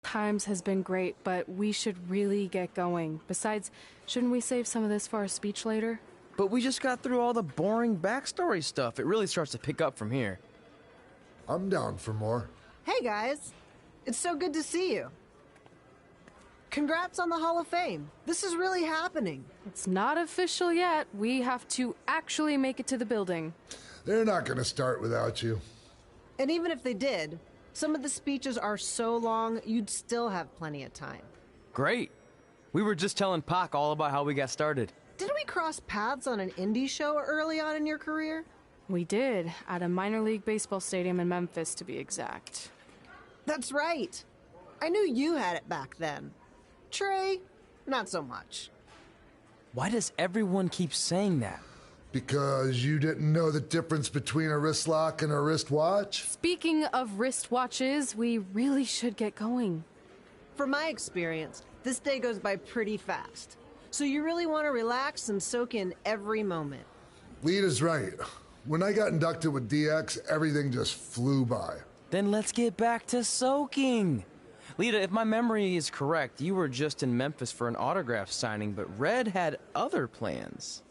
times has been great, but we should really get going. Besides, shouldn't we save some of this for our speech later? But we just got through all the boring backstory stuff. It really starts to pick up from here. I'm down for more. Hey guys, it's so good to see you. Congrats on the Hall of Fame. This is really happening. It's not official yet. We have to actually make it to the building. They're not gonna start without you. And even if they did, some of the speeches are so long, you'd still have plenty of time. Great. We were just telling Pac all about how we got started. Didn't we cross paths on an indie show early on in your career? We did, at a minor league baseball stadium in Memphis, to be exact. That's right. I knew you had it back then. Trey, not so much. Why does everyone keep saying that? Because you didn't know the difference between a wrist lock and a wristwatch? Speaking of wristwatches, we really should get going. From my experience, this day goes by pretty fast. So you really want to relax and soak in every moment. Lita's right. When I got inducted with DX, everything just flew by. Then let's get back to soaking. Lita, if my memory is correct, you were just in Memphis for an autograph signing, but Red had other plans.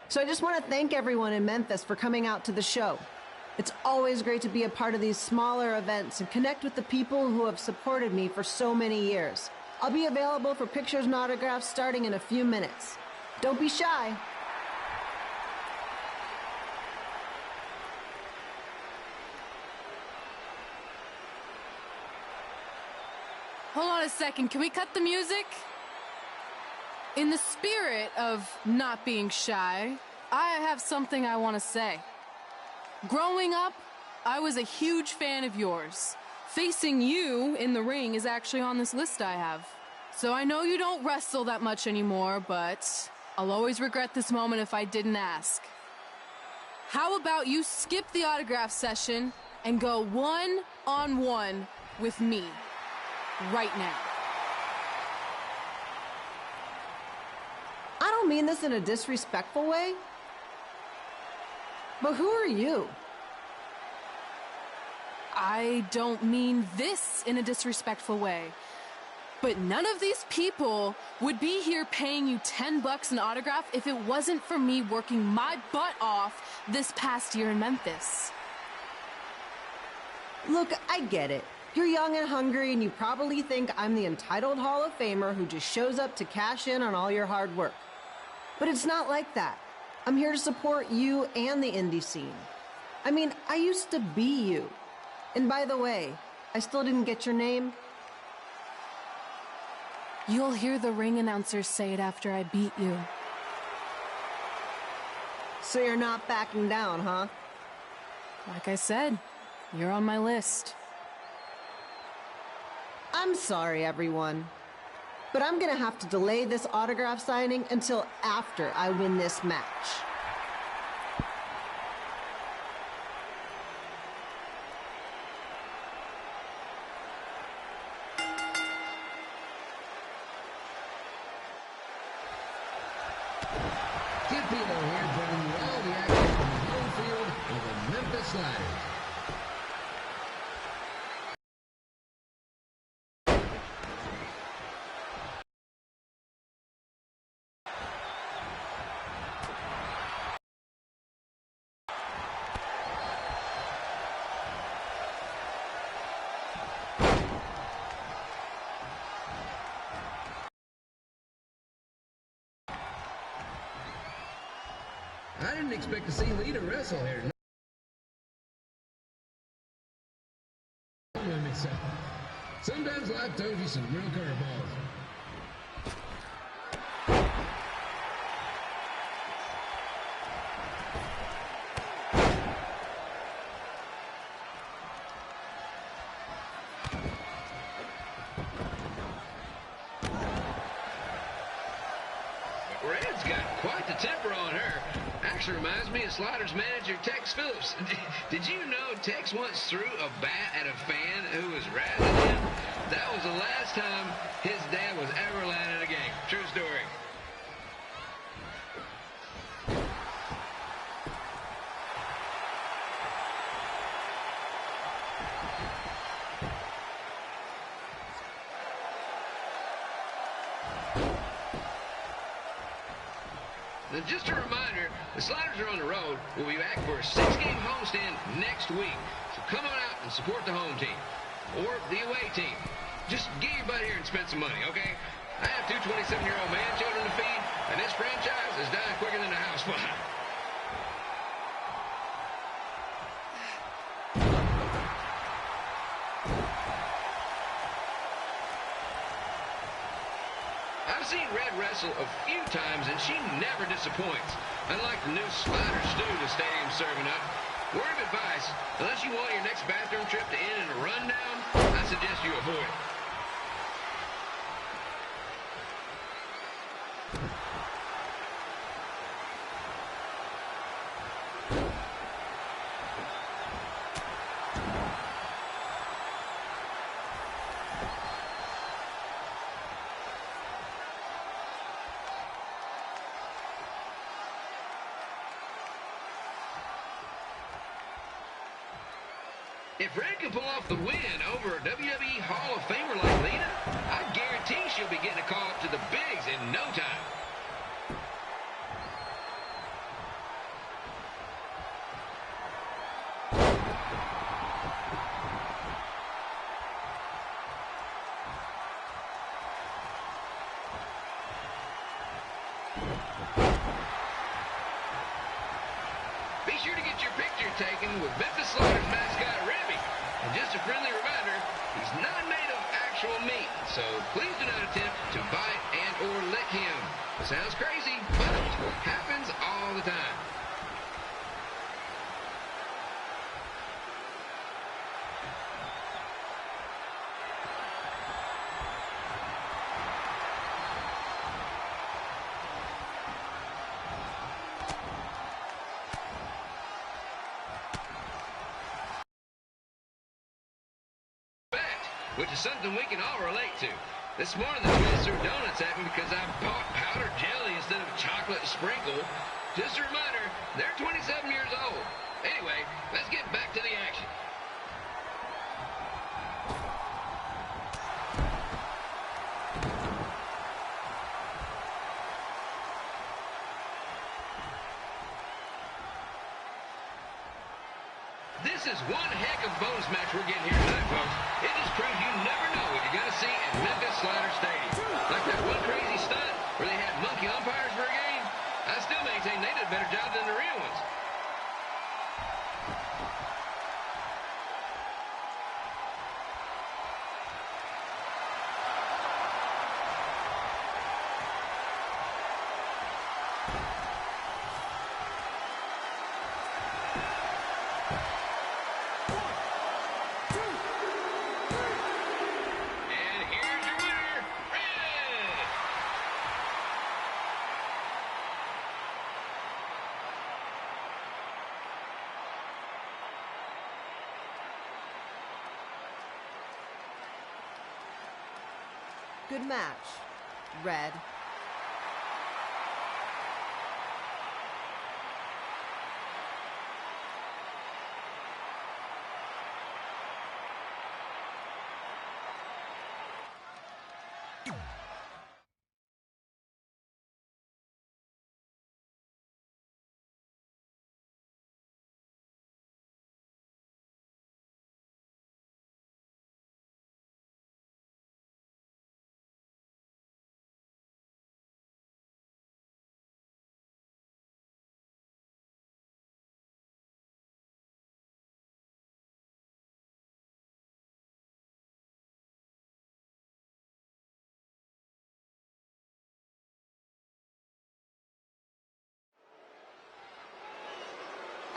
So I just want to thank everyone in Memphis for coming out to the show. It's always great to be a part of these smaller events and connect with the people who have supported me for so many years. I'll be available for pictures and autographs starting in a few minutes. Don't be shy. Hold on a second, can we cut the music? In the spirit of not being shy, I have something I want to say. Growing up, I was a huge fan of yours. Facing you in the ring is actually on this list I have. So I know you don't wrestle that much anymore, but I'll always regret this moment if I didn't ask. How about you skip the autograph session and go one-on-one with me right now? I don't mean this in a disrespectful way, but who are you? I don't mean this in a disrespectful way, but none of these people would be here paying you $10 an autograph if it wasn't for me working my butt off this past year in Memphis. Look, I get it. You're young and hungry, and you probably think I'm the entitled Hall of Famer who just shows up to cash in on all your hard work. But it's not like that. I'm here to support you and the indie scene. I mean, I used to be you. And by the way, I still didn't get your name. You'll hear the ring announcers say it after I beat you. So you're not backing down, huh? Like I said, you're on my list. I'm sorry, everyone. But I'm gonna have to delay this autograph signing until after I win this match. Kid Pino here, bringing you all the action from the home field of the Memphis Sliders. I didn't expect to see Lita wrestle here. Sometimes life throws you some real curveballs. Red's got quite the temper on her. Actually reminds me of Slaughter's manager, Tex Phillips. Did you know Tex once threw a bat at a fan who was razzing him? That was the last time his dad was ever allowed at a game. True story. And just a reminder, the Sliders are on the road. We'll be back for a 6-game homestand next week. So come on out and support the home team or the away team. Just get your butt here and spend some money, okay? I have two 27-year-old man-children to feed, and this franchise is dying quicker than a house fire. I've seen Red wrestle a few times, and she never disappoints. Unlike the new Slider stew the stadium's serving up. Word of advice, unless you want your next bathroom trip to end in a rundown, I suggest you avoid it. If Red can pull off the win over a WWE Hall of Famer like Lita, I guarantee she'll be getting a call up to the bigs in no time. Be sure to get your picture taken with Memphis Slaughter's mascot, Ribby. And just a friendly reminder, he's not made of actual meat, so please do not attempt to bite and or lick him. Sounds crazy, but happens all the time. Which is something we can all relate to. This morning the twins threw donuts at me because I bought powdered jelly instead of chocolate sprinkle. Just a reminder, they're 27 years old. Anyway, let's get back to the action. This is one heck of a bonus match we're getting here tonight, folks. It just proves you never know what you're going to see at Memphis Slider Stadium. Like that one crazy stunt where they had monkey umpires for a game. I still maintain they did a better job than the real ones. Good match, Red.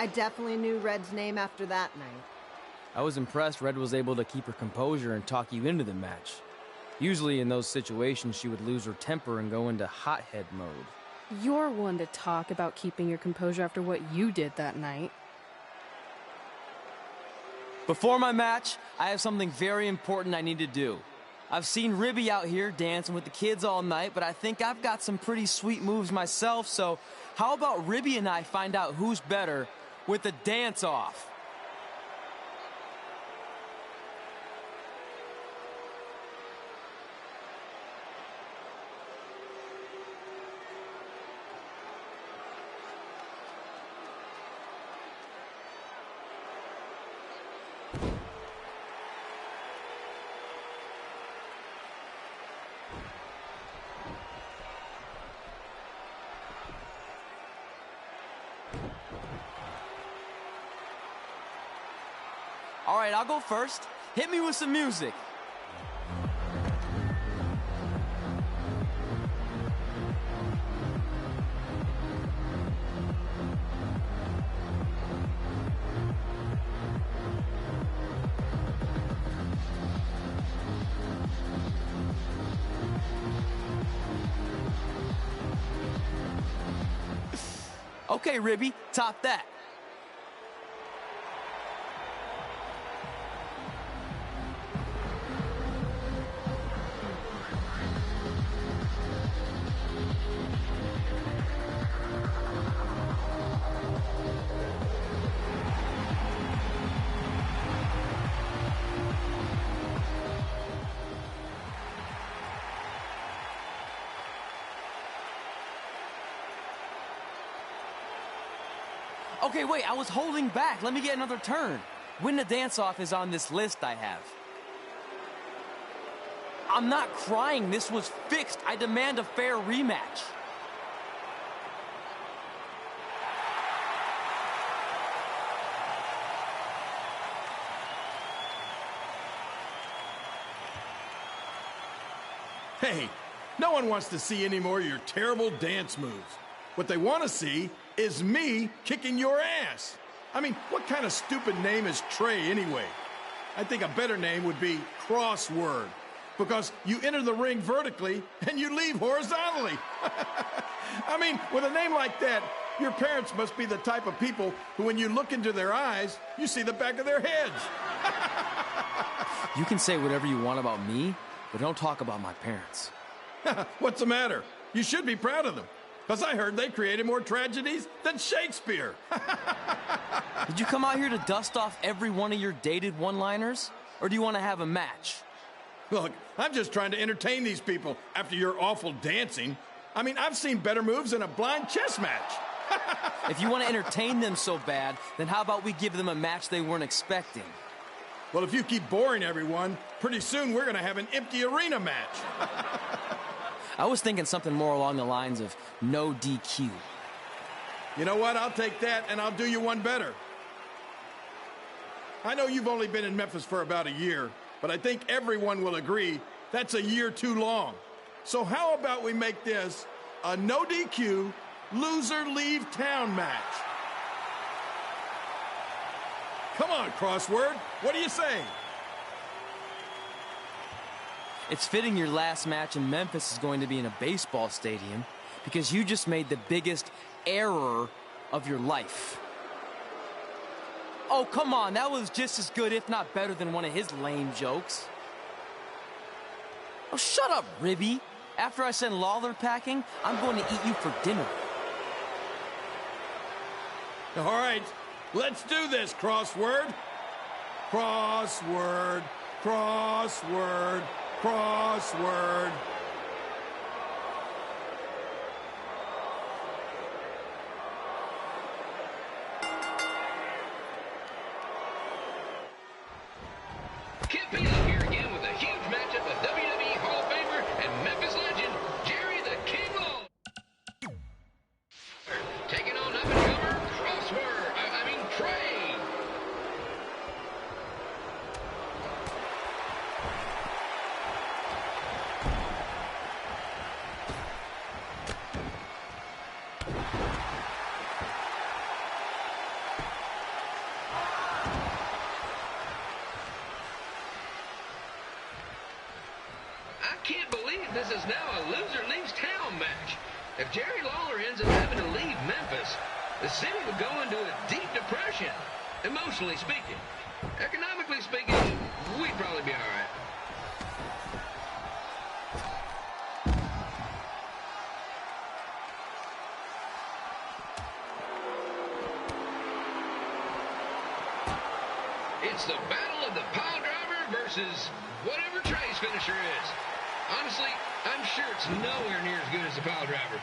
I definitely knew Red's name after that night. I was impressed Red was able to keep her composure and talk you into the match. Usually in those situations, she would lose her temper and go into hothead mode. You're one to talk about keeping your composure after what you did that night. Before my match, I have something very important I need to do. I've seen Ribby out here dancing with the kids all night, but I think I've got some pretty sweet moves myself, so how about Ribby and I find out who's better with the dance-off? All right, I'll go first. Hit me with some music. Okay, Ribby, top that. Okay, wait, I was holding back. Let me get another turn. Win the dance-off is on this list I have. I'm not crying. This was fixed. I demand a fair rematch. Hey, no one wants to see any more of your terrible dance moves. What they want to see is me kicking your ass. I mean, what kind of stupid name is Trey anyway? I think a better name would be Crossword, because you enter the ring vertically and you leave horizontally. I mean, with a name like that, your parents must be the type of people who, when you look into their eyes, you see the back of their heads. You can say whatever you want about me, but don't talk about my parents. What's the matter? You should be proud of them, because I heard they created more tragedies than Shakespeare. Did you come out here to dust off every one of your dated one-liners? Or do you want to have a match? Look, I'm just trying to entertain these people after your awful dancing. I mean, I've seen better moves in a blind chess match. If you want to entertain them so bad, then how about we give them a match they weren't expecting? Well, if you keep boring everyone, pretty soon we're going to have an empty arena match. I was thinking something more along the lines of no DQ. You know what? I'll take that, and I'll do you one better. I know you've only been in Memphis for about a year, but I think everyone will agree that's a year too long. So how about we make this a no DQ, loser leave town match? Come on, Crossword. What do you say? It's fitting your last match in Memphis is going to be in a baseball stadium because you just made the biggest error of your life. Oh, come on. That was just as good, if not better, than one of his lame jokes. Oh, shut up, Ribby. After I send Lawler packing, I'm going to eat you for dinner. All right, let's do this, Crossword. Crossword, crossword, crossword. Kid Bailey here again with a huge matchup with WWE Hall of Famer and Memphis legend, Jerry the King Lawler. Taking on up-and-comer Trey. I can't believe this is now a loser leaves town match. If Jerry Lawler ends up having to leave Memphis, the city would go into a deep depression, emotionally speaking. Economically speaking, we'd probably be all right. It's the battle of the pile driver versus whatever Trey's finisher is. Honestly, I'm sure it's nowhere near as good as the pile driver.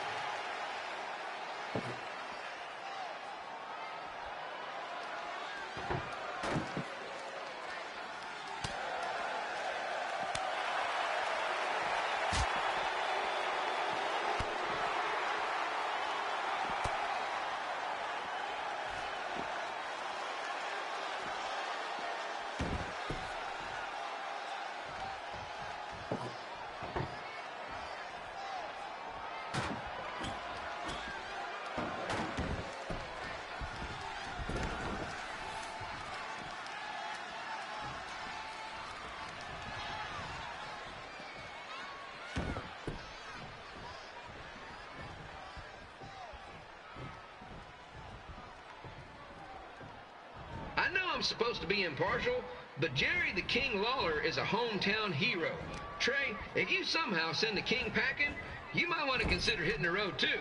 I know I'm supposed to be impartial, but Jerry the King Lawler is a hometown hero. Trey, if you somehow send the King packing, you might want to consider hitting the road too,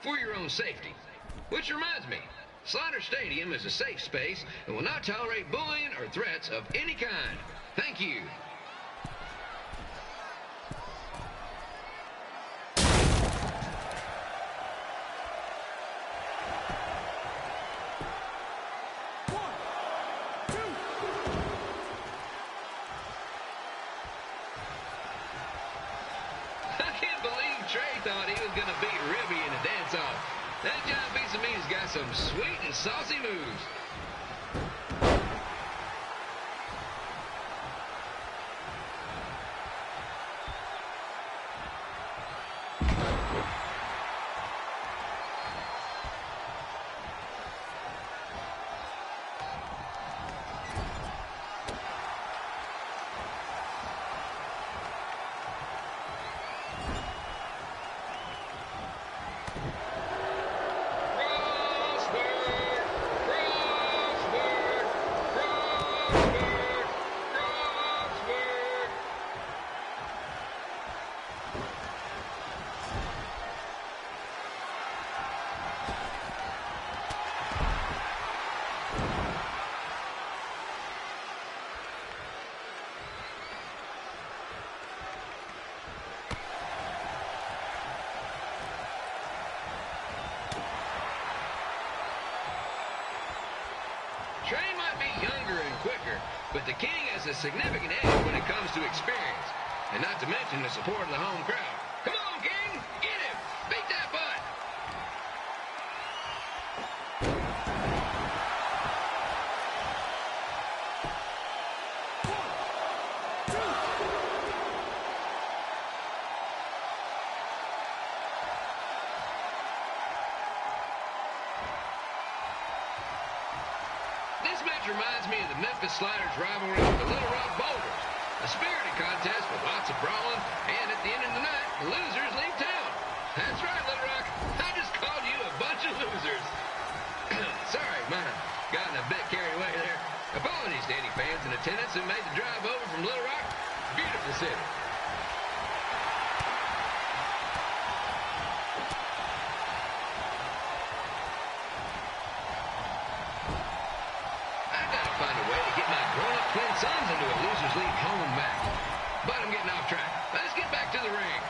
for your own safety. Which reminds me, Slaughter Stadium is a safe space and will not tolerate bullying or threats of any kind. Thank you. Thought he was going to beat Ribby in a dance-off. That John piece of meat's got some sweet and saucy moves. Trey might be younger and quicker, but the King has a significant edge when it comes to experience, and not to mention the support of the home crowd. Come on, King! Get him! Beat that butt! This match reminds me of the Memphis Sliders rivalry with the Little Rock Boulders. A spirited contest with lots of brawling, and at the end of the night, the losers leave town. That's right, Little Rock. I just called you a bunch of losers. Sorry, might have gotten a bit carried away there. Apologies to any fans in attendance who made the drive over from Little Rock. Beautiful city. Twin sons into a losers leave home match. But I'm getting off track. Let's get back to the ring.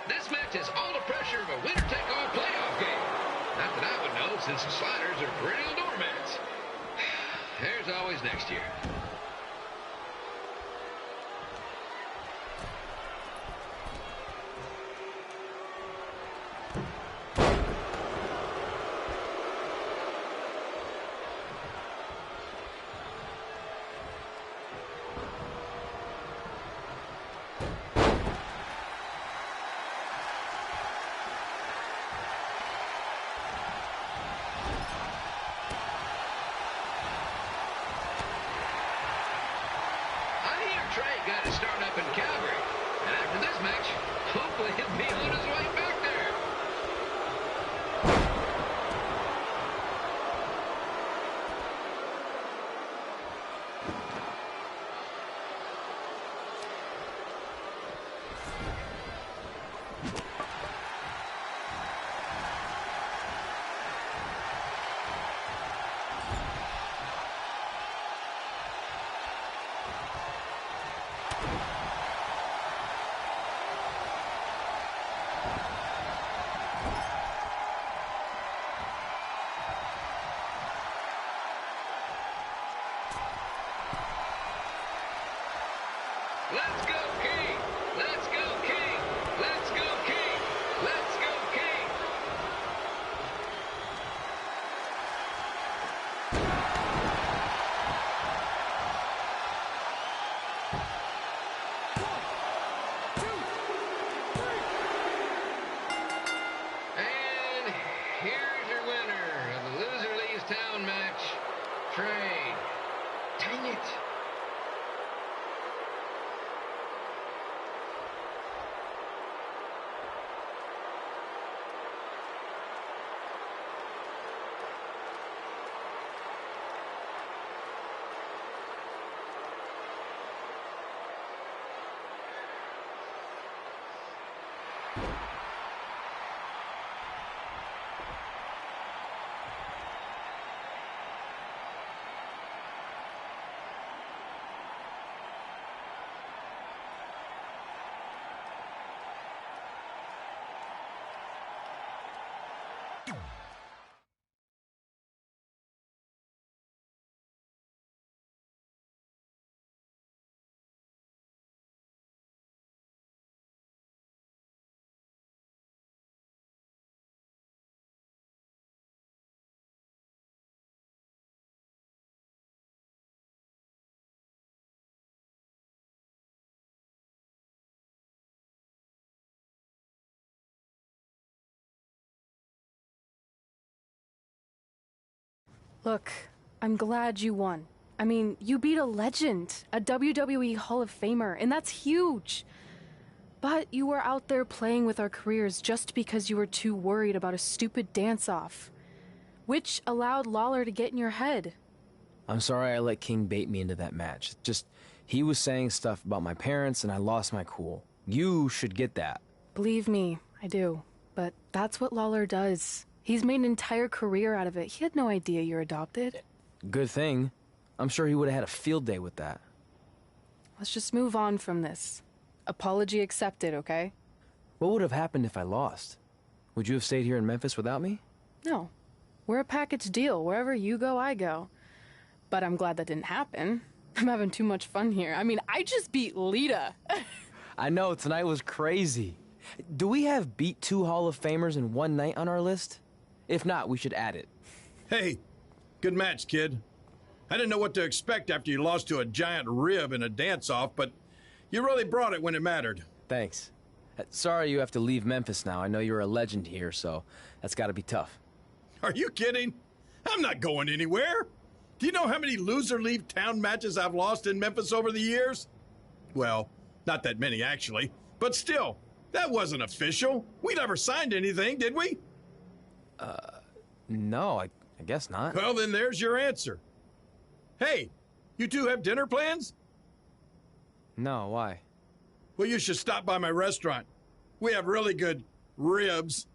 This match has all the pressure of a winner-take-all playoff game. Not that I would know, since the Sliders are perennial doormats. There's always next year. Let's go, King! Let's go, King! Let's go, King! Let's go, King! And here's your winner of the Loser Leaves Town match, Trey. Dang it. Look, I'm glad you won. I mean, you beat a legend, a WWE Hall of Famer, and that's huge. But you were out there playing with our careers just because you were too worried about a stupid dance-off, which allowed Lawler to get in your head. I'm sorry I let King bait me into that match. Just, he was saying stuff about my parents and I lost my cool. You should get that. Believe me, I do. But that's what Lawler does. He's made an entire career out of it. He had no idea you're adopted. Good thing. I'm sure he would have had a field day with that. Let's just move on from this. Apology accepted, okay? What would have happened if I lost? Would you have stayed here in Memphis without me? No. We're a package deal. Wherever you go, I go. But I'm glad that didn't happen. I'm having too much fun here. I mean, I just beat Lita. I know, tonight was crazy. Do we have beat 2 Hall of Famers in one night on our list? If not, we should add it. Hey, good match, kid. I didn't know what to expect after you lost to a giant rib in a dance-off, but you really brought it when it mattered. Thanks. Sorry you have to leave Memphis now. I know you're a legend here, so that's gotta be tough. Are you kidding? I'm not going anywhere. Do you know how many loser leave town matches I've lost in Memphis over the years? Well, not that many, actually. But still, that wasn't official. We never signed anything, did we? No, I guess not. Well, then there's your answer. Hey, you two have dinner plans? No, why? Well, you should stop by my restaurant. We have really good ribs.